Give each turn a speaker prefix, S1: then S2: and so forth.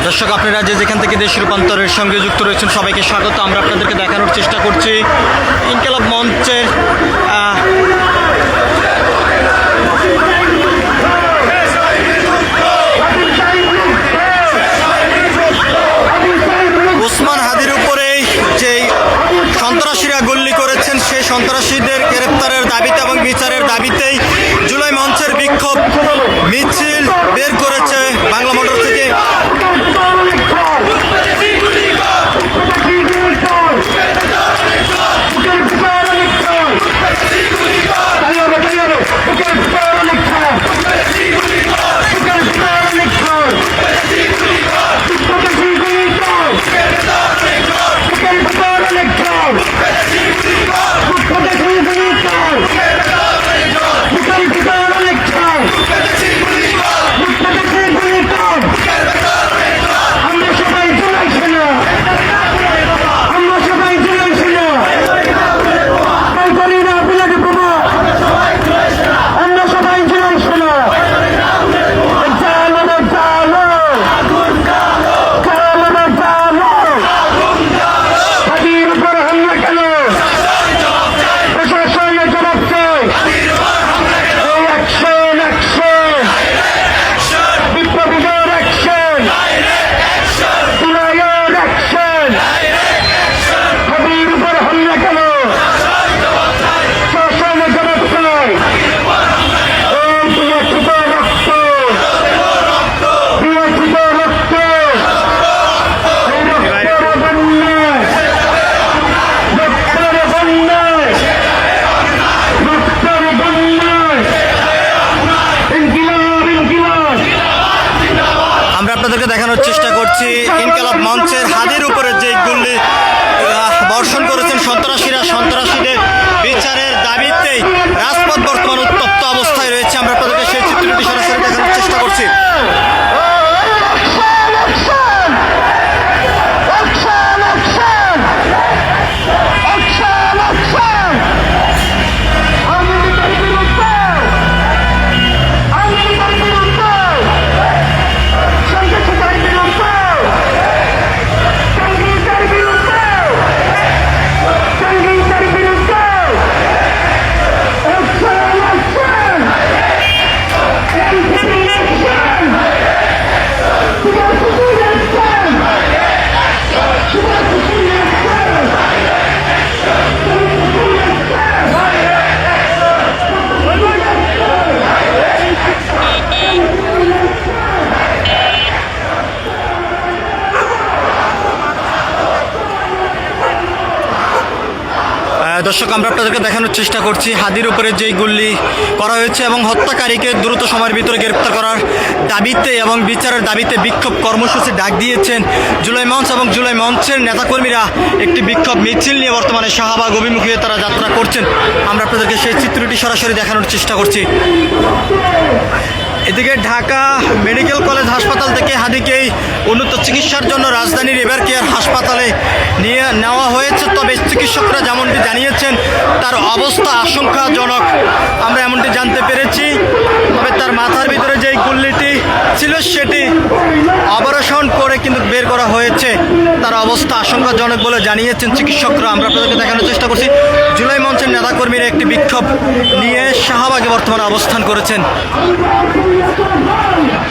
S1: দর্শক আপনারা যে যেখান থেকে দেশ রূপান্তরের সঙ্গে যুক্ত রয়েছেন সবাইকে স্বাগত। আমরা আপনাদেরকে দেখানোর চেষ্টা করছি ইনকিলাব মঞ্চের ওসমান হাদির উপরে যেই সন্ত্রাসীরা গুলি করেছেন সেই সন্ত্রাসীদের গ্রেপ্তারের দাবিতে এবং বিচারের দাবিতেই জুলাই মঞ্চের বিক্ষোভ মিছিল বের করেছে বাংলা মোটর থেকে। আপনাদেরকে দেখানোর চেষ্টা করছি ইনকিলাব মঞ্চের হাদির উপরে যে গুলি বর্ষণ করেছেন সন্ত্রাসীরা, সন্ত্রাসীদের বিচারের দাবিতেই রাজপথ বর্তমান উত্তপ্ত অবস্থায় রয়েছে। আমরা আপনাদেরকে সেই চিত্রটি সরাসরি দেখানোর চেষ্টা করছি। দর্শক আমরা আপনাদেরকে দেখানোর চেষ্টা করছি হাদির উপরে যেই গুলি করা হয়েছে এবং হত্যাকারীকে দ্রুত সময়ের ভিতরে গ্রেপ্তার করার দাবিতে এবং বিচারের দাবিতে বিক্ষোভ কর্মসূচি ডাক দিয়েছেন জুলাই মঞ্চ এবং জুলাই মঞ্চের নেতাকর্মীরা একটি বিক্ষোভ মিছিল নিয়ে বর্তমানে শাহবাগ অভিমুখে তারা যাত্রা করছেন। আমরা আপনাদেরকে সেই চিত্রটি সরাসরি দেখানোর চেষ্টা করছি। এদিকে ঢাকা মেডিকেল কলেজ হাসপাতাল থেকে হাদিকেই উন্নত চিকিৎসার জন্য রাজধানীর এভার কেয়ার হাসপাতালে নিয়ে নেওয়া হয়েছে। তবে চিকিৎসকরা যেমনটি জানিয়েছেন তার অবস্থা আশঙ্কাজনক, আমরা এমনটি জানতে পেরেছি। তবে তার মাথার ভিতরে যেই গুলিটি ছিল সেটি অপারেশন করে কিন্তু বের করা হয়েছে। তার অবস্থা আশঙ্কাজনক বলে জানিয়েছেন চিকিৎসকরা। আমরা আপনাদেরকে দেখানোর চেষ্টা করছি জুলাই মঞ্চের নেতাকর্মীরা একটি বিক্ষোভ নিয়ে শাহবাগে বর্তমানে অবস্থান করেছেন।
S2: আমরা